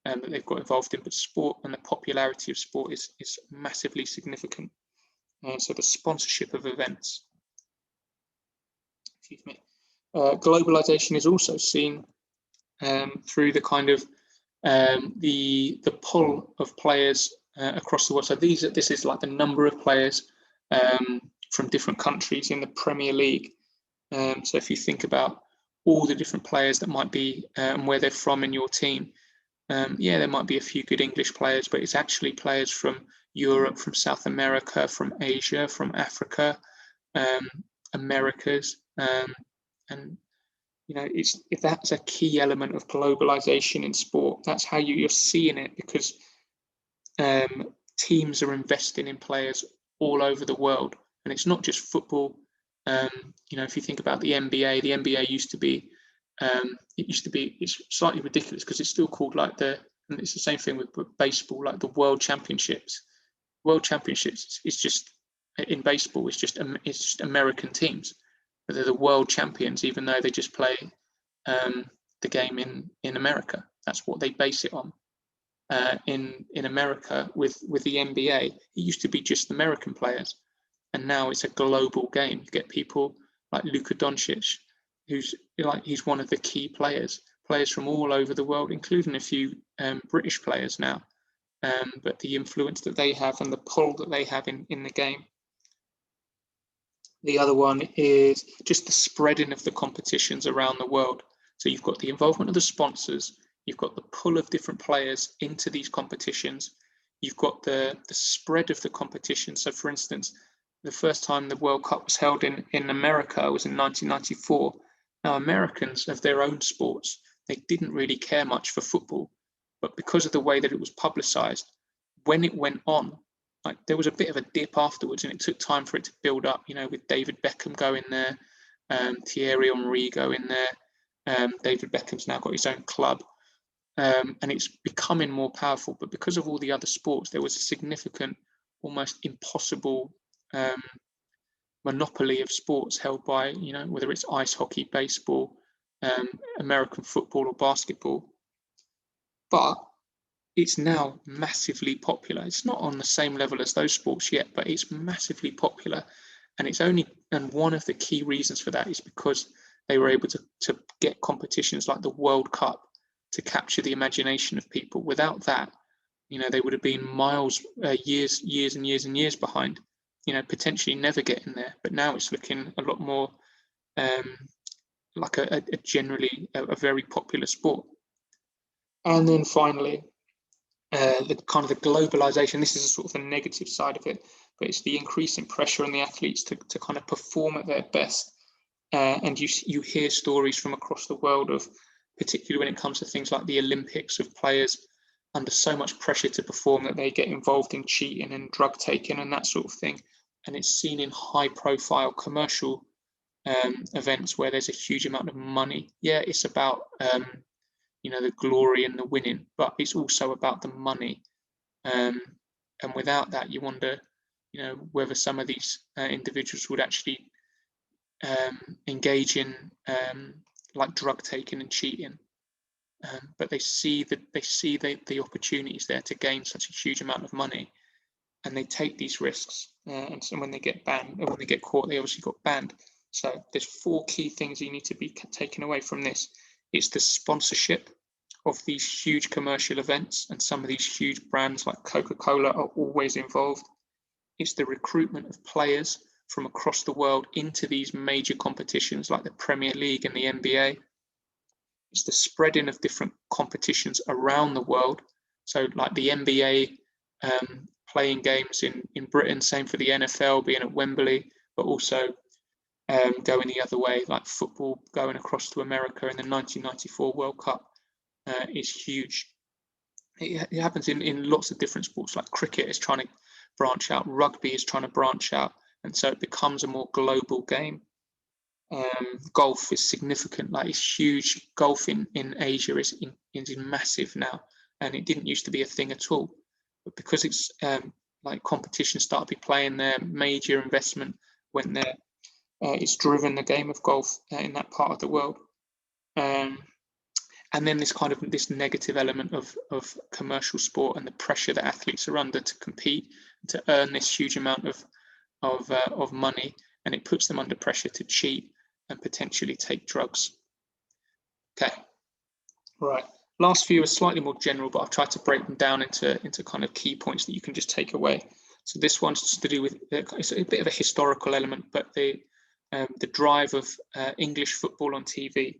that they've got involved in, but sport and the popularity of sport is massively significant. So the sponsorship of events. Excuse me. Globalization is also seen through the kind of the pull of players across the world. So this is like the number of players from different countries in the Premier League. So if you think about all the different players that might be and where they're from in your team, there might be a few good English players, but it's actually players from Europe, from South America, from Asia, from Africa, Americas, and that's a key element of globalization in sport. That's how you're seeing it, because teams are investing in players all over the world, and it's not just football. If you think about the NBA used to be, it's slightly ridiculous because it's still called and it's the same thing with baseball, like the World Championships. World Championships is just, in baseball, it's just American teams, but they're the world champions, even though they just play the game in America. That's what they base it on. In America with the NBA, it used to be just American players, and now it's a global game. You get people like Luka Doncic, he's one of the key players from all over the world, including a few British players now. But the influence that they have and the pull that they have in the game. The other one is just the spreading of the competitions around the world. So you've got the involvement of the sponsors, you've got the pull of different players into these competitions, you've got the spread of the competition. So for instance, the first time the World Cup was held in America was in 1994. Now, Americans have their own sports. They didn't really care much for football, but because of the way that it was publicized, when it went on, like there was a bit of a dip afterwards, and it took time for it to build up, with David Beckham going there, Thierry Henry going there. David Beckham's now got his own club, and it's becoming more powerful. But because of all the other sports, there was a significant, almost impossible monopoly of sports held by, whether it's ice hockey, baseball, American football or basketball. But it's now massively popular. It's not on the same level as those sports yet, but it's massively popular. And one of the key reasons for that is because they were able to get competitions like the World Cup to capture the imagination of people. Without that, they would have been miles, years and years behind, potentially never getting there. But now it's looking a lot more like a generally a very popular sport. And then finally, the kind of the globalization. This is a sort of a negative side of it, but it's the increasing pressure on the athletes to kind of perform at their best. And you hear stories from across the world of, particularly when it comes to things like the Olympics, of players under so much pressure to perform that they get involved in cheating and drug taking and that sort of thing. And it's seen in high profile commercial events where there's a huge amount of money. Yeah, it's about the glory and the winning, but it's also about the money. And without that, you wonder, whether some of these individuals would actually engage in like drug taking and cheating. But they see the opportunities there to gain such a huge amount of money, and they take these risks. And so when they get banned, or when they get caught, they obviously got banned. So there's 4 key things you need to be taken away from this. It's the sponsorship of these huge commercial events, and some of these huge brands like Coca-Cola are always involved. It's the recruitment of players from across the world into these major competitions like the Premier League and the NBA. It's the spreading of different competitions around the world. So like the NBA playing games in Britain, same for the NFL being at Wembley, but also going the other way, like football going across to America in the 1994 World Cup is huge. It happens in lots of different sports, like cricket is trying to branch out, rugby is trying to branch out, and so it becomes a more global game. Golf is significant, like it's huge. Golf in Asia is massive now, and it didn't used to be a thing at all. But because it's like competitions start to be playing there, major investment went there. It's driven the game of golf in that part of the world. And then this negative element of commercial sport and the pressure that athletes are under to compete, to earn this huge amount of money, and it puts them under pressure to cheat and potentially take drugs. Okay, right. Last few are slightly more general, but I've tried to break them down into kind of key points that you can just take away. So this one's to do with, it's a bit of a historical element, but the drive of English football on TV.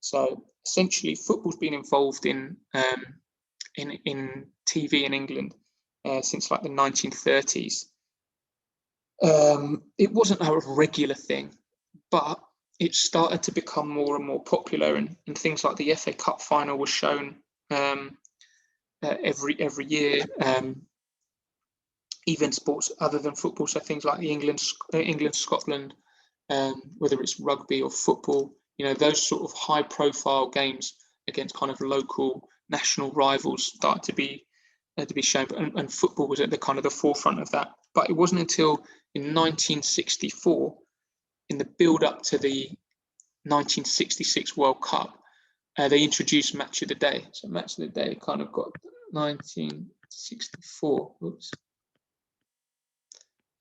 So essentially, football's been involved in TV in England since like the 1930s. It wasn't a regular thing, but it started to become more and more popular, and things like the FA Cup final was shown every year. Even sports other than football, so things like the England Scotland, whether it's rugby or football, those sort of high profile games against kind of local national rivals started to be shown, and football was at the kind of the forefront of that. But it wasn't until in 1964, in the build up to the 1966 World Cup, they introduced Match of the Day. So Match of the Day kind of got 1964. Oops.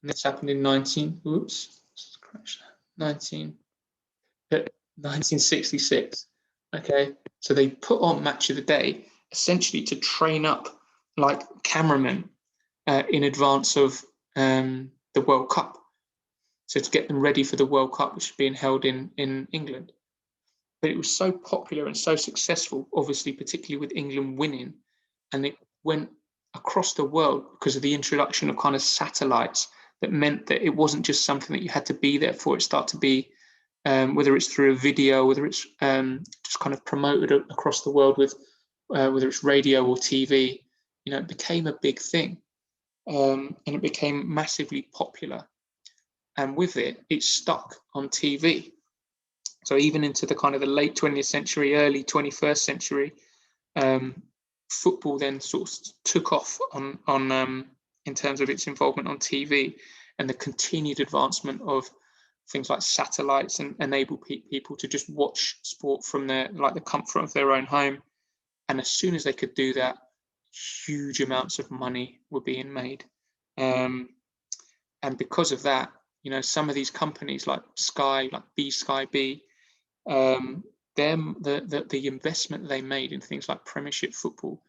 And this happened in 1966. Okay, so they put on Match of the Day essentially to train up like cameramen in advance of the World Cup. So to get them ready for the World Cup, which is being held in England. But it was so popular and so successful, obviously, particularly with England winning, and it went across the world because of the introduction of kind of satellites that meant that it wasn't just something that you had to be there for. It started to be, whether it's through a video, whether it's just kind of promoted across the world with, whether it's radio or TV, it became a big thing, and it became massively popular. And with it, it stuck on TV. So even into the kind of the late 20th century, early 21st century, football then sort of took off on in terms of its involvement on TV, and the continued advancement of things like satellites and enable people to just watch sport from the comfort of their own home. And as soon as they could do that, huge amounts of money were being made. And because of that, some of these companies like Sky, like Sky B, the investment they made in things like Premiership football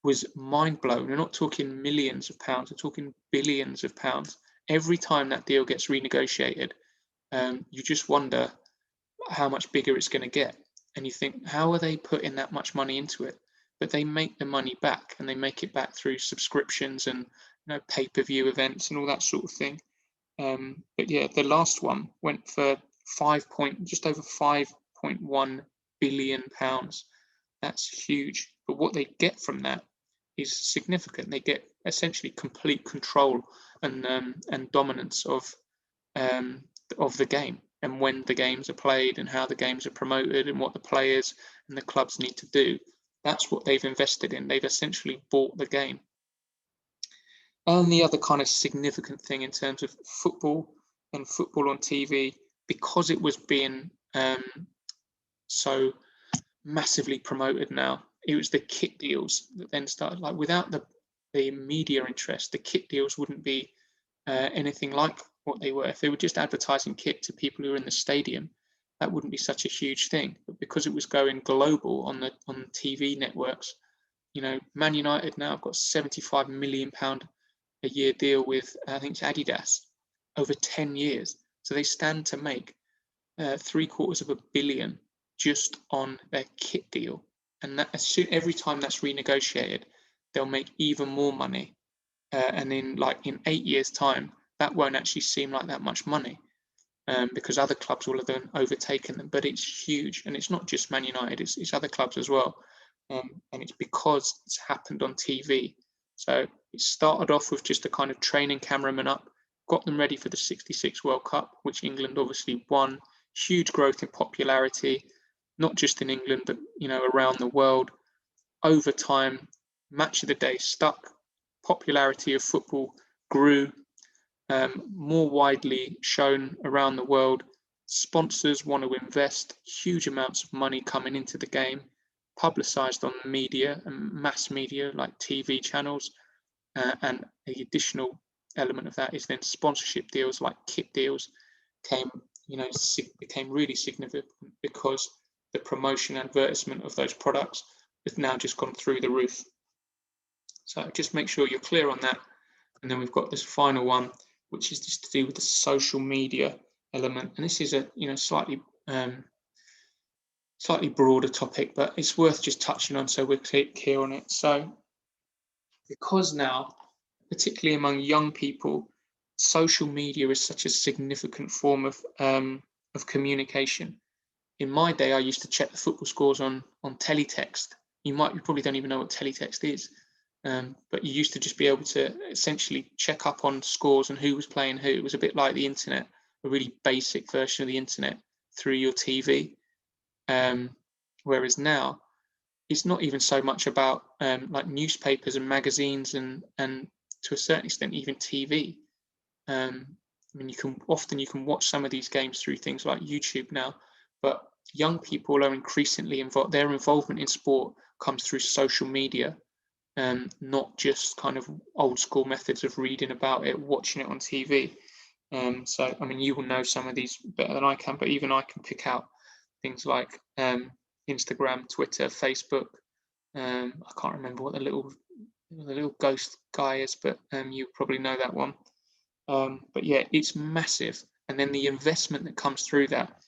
was mind blowing. We're not talking millions of pounds, we're talking billions of pounds. Every time that deal gets renegotiated, you just wonder how much bigger it's going to get. And you think, how are they putting that much money into it? But they make the money back, and they make it back through subscriptions and pay-per-view events and all that sort of thing. But yeah, the last one went for just over 5.1 billion pounds. That's huge. But what they get from that is significant. They get essentially complete control and dominance of the game, and when the games are played and how the games are promoted and what the players and the clubs need to do. That's what they've invested in. They've essentially bought the game. And the other kind of significant thing in terms of football and football on TV, because it was being so massively promoted now, it was the kit deals that then started. Like, without the media interest, the kit deals wouldn't be anything like what they were. If they were just advertising kit to people who are in the stadium, that wouldn't be such a huge thing. But because it was going global on the TV networks, Man United now have got £75 million a year deal with, I think it's Adidas, over 10 years. So they stand to make £750 million just on their kit deal. And that, every time that's renegotiated, they'll make even more money. And in 8 years' time, that won't actually seem like that much money, because other clubs will have then overtaken them. But it's huge, and it's not just Man United; it's other clubs as well. And it's because it's happened on TV. So it started off with just a kind of training cameraman up, got them ready for the '66 World Cup, which England obviously won. Huge growth in popularity, not just in England, but around the world. Over time, match of the day stuck. Popularity of football grew, more widely shown around the world. Sponsors want to invest huge amounts of money coming into the game, publicized on the media and mass media like TV channels. And the additional element of that is then sponsorship deals like kit deals became really significant, because the promotion and advertisement of those products has now just gone through the roof. So just make sure you're clear on that. And then we've got this final one, which is just to do with the social media element. And this is a slightly broader topic, but it's worth just touching on so we're clear on it. So because now, particularly among young people, social media is such a significant form of communication. In my day, I used to check the football scores on teletext. You probably don't even know what teletext is. But you used to just be able to essentially check up on scores and who was playing who. It was a bit like the internet, a really basic version of the internet through your TV. Whereas now, it's not even so much about like newspapers and magazines and to a certain extent even TV. I mean, you can watch some of these games through things like YouTube now, but young people are increasingly involved. Their involvement in sport comes through social media. Not just kind of old school methods of reading about it, watching it on TV. So, I mean, you will know some of these better than I can, but even I can pick out things like Instagram, Twitter, Facebook. I can't remember what the little ghost guy is, but you probably know that one. But yeah, it's massive. And then the investment that comes through that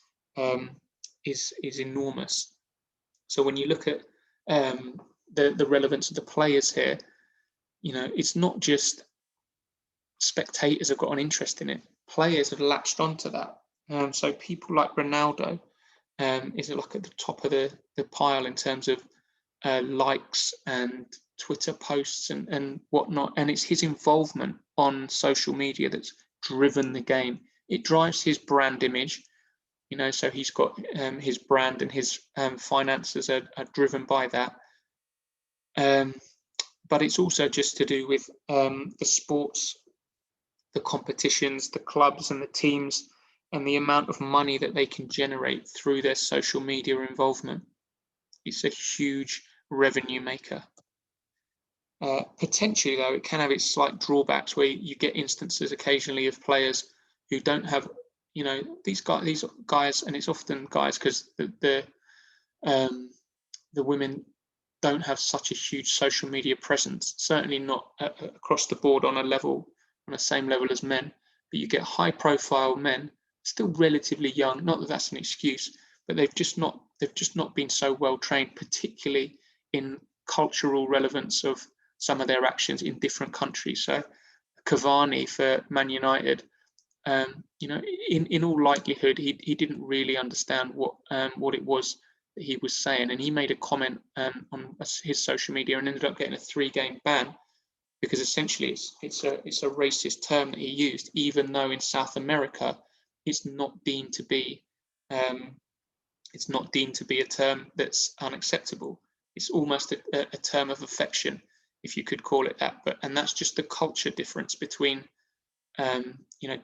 is enormous. So when you look at the relevance of the players here, it's not just spectators have got an interest in it. Players have latched onto that. So people like Ronaldo is like at the top of the pile in terms of likes and Twitter posts and whatnot. And it's his involvement on social media that's driven the game. It drives his brand image. So he's got his brand and his finances are driven by that. But it's also just to do with the sports, the competitions, the clubs and the teams, and the amount of money that they can generate through their social media involvement. It's a huge revenue maker. Potentially, though, it can have its slight drawbacks where you get instances occasionally of players who don't have, these guys, and it's often guys because the the women don't have such a huge social media presence, certainly not across the board on the same level as men, but you get high profile men, still relatively young, not that that's an excuse, but they've just not been so well trained, particularly in cultural relevance of some of their actions in different countries. So Cavani for Man United, in all likelihood, he didn't really understand what it was that he was saying, and he made a comment on his social media and ended up getting a 3-game ban because essentially it's a racist term that he used, even though in South America it's not deemed to be a term that's unacceptable. It's almost a term of affection, if you could call it that. And that's just the culture difference between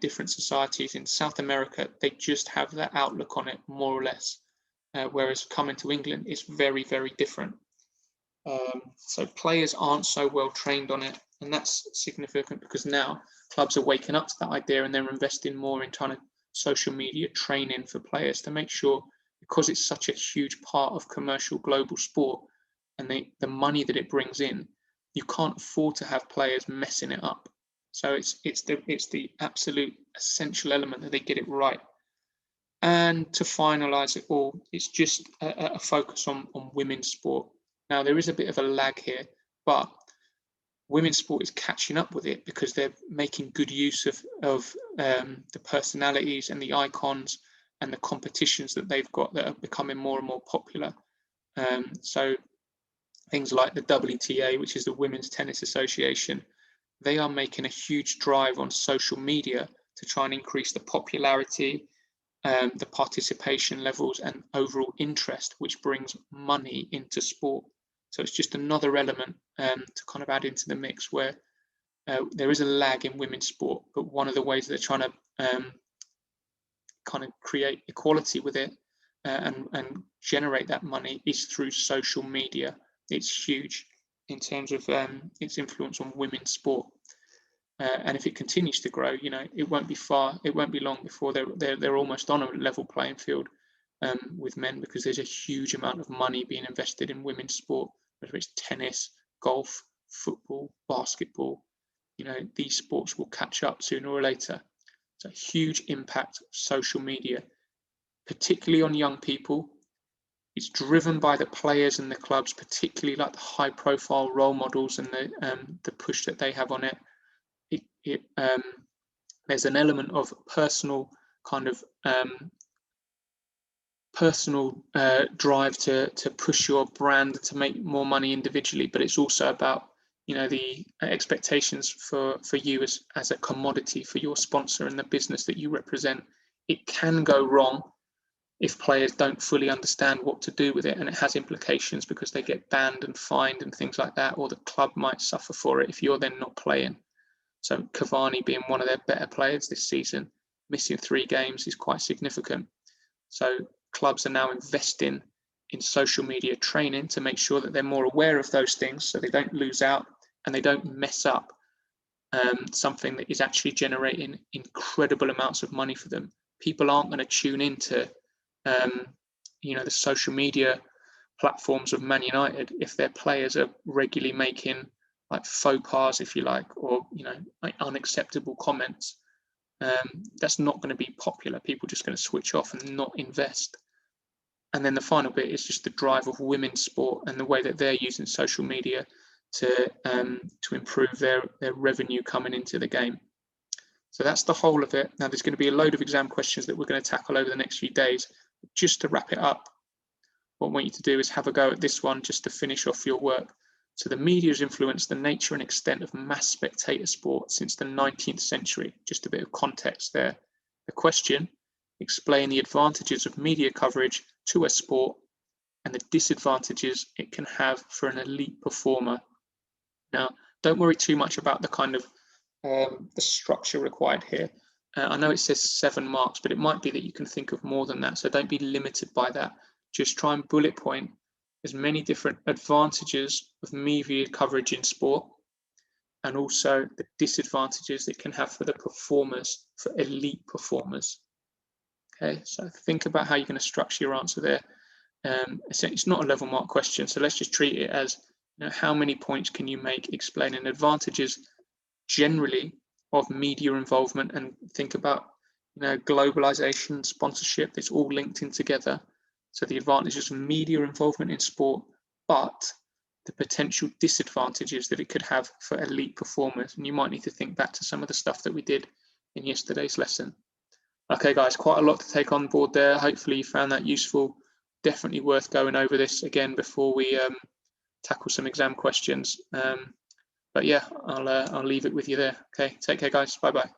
different societies. In South America, they just have that outlook on it, more or less. Whereas coming to England, it's very, very different. So players aren't so well trained on it, and that's significant because now clubs are waking up to that idea and they're investing more in trying to social media training for players to make sure, because it's such a huge part of commercial global sport and the money that it brings in, you can't afford to have players messing it up. So it's the absolute essential element that they get it right. And to finalize it all, it's just a focus on women's sport. Now, there is a bit of a lag here, but women's sport is catching up with it because they're making good use of the personalities and the icons and the competitions that they've got that are becoming more and more popular. So things like the WTA, which is the Women's Tennis Association, they are making a huge drive on social media to try and increase the popularity, the participation levels and overall interest, which brings money into sport. So it's just another element to kind of add into the mix where there is a lag in women's sport, but one of the ways they're trying to kind of create equality with it and generate that money is through social media. It's huge in terms of its influence on women's sport. And if it continues to grow, it won't be long before they're almost on a level playing field with men, because there's a huge amount of money being invested in women's sport, whether it's tennis, golf, football, basketball. These sports will catch up sooner or later. It's a huge impact of social media, particularly on young people. It's driven by the players and the clubs, particularly like the high-profile role models and the push that they have on it. There's an element of personal drive to push your brand to make more money individually, but it's also about the expectations for you as a commodity for your sponsor and the business that you represent. It can go wrong if players don't fully understand what to do with it, and it has implications because they get banned and fined and things like that, or the club might suffer for it if you're then not playing. So Cavani being one of their better players this season, missing 3 games is quite significant. So clubs are now investing in social media training to make sure that they're more aware of those things so they don't lose out and they don't mess up something that is actually generating incredible amounts of money for them. People aren't going to tune into the social media platforms of Man United if their players are regularly making like faux pas, if you like, or like unacceptable comments. That's not going to be popular. People are just going to switch off and not invest. And then the final bit is just the drive of women's sport and the way that they're using social media to improve their revenue coming into the game. So that's the whole of it. Now there's going to be a load of exam questions that we're going to tackle over the next few days. Just to wrap it up, what I want you to do is have a go at this one just to finish off your work. So the media has influenced the nature and extent of mass spectator sport since the 19th century. Just a bit of context there. The question: explain the advantages of media coverage to a sport and the disadvantages it can have for an elite performer. Now, don't worry too much about the kind of the structure required here. I know it says 7 marks, but it might be that you can think of more than that. So don't be limited by that. Just try and bullet point as many different advantages of media coverage in sport and also the disadvantages it can have for the performers, for elite performers. Okay, so think about how you're going to structure your answer there. it's not a level mark question, so let's just treat it as, how many points can you make explaining advantages generally of media involvement, and think about, globalization, sponsorship, it's all linked in together. So the advantages of media involvement in sport, but the potential disadvantages that it could have for elite performers. And you might need to think back to some of the stuff that we did in yesterday's lesson. Okay, guys, quite a lot to take on board there. Hopefully you found that useful. Definitely worth going over this again before we tackle some exam questions. But yeah, I'll leave it with you there. Okay, take care, guys. Bye-bye.